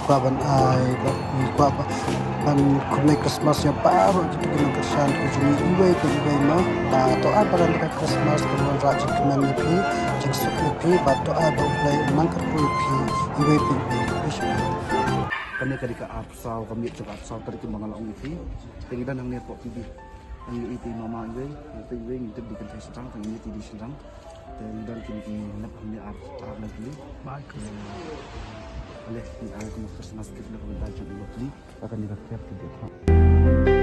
kwa ban ai kwa ban kumai Christmas ya baru gitu gina kersan ku jumi iwe ma ba to a baran ka Christmas ko mon ra jik man ni phi jik suk ni phi ba to a ba play nang ka ku phi iwe pi wish kami kadika apsau kami cakap apsau tadi mangalang ifi pengidan nang net pop TV ang iti mama iwe ngintip di kentai sedang ang iti di sedang dan kini nap kami ap lagi oleh ni aku Christmas kita nak belajar di waktu akan dikatakan video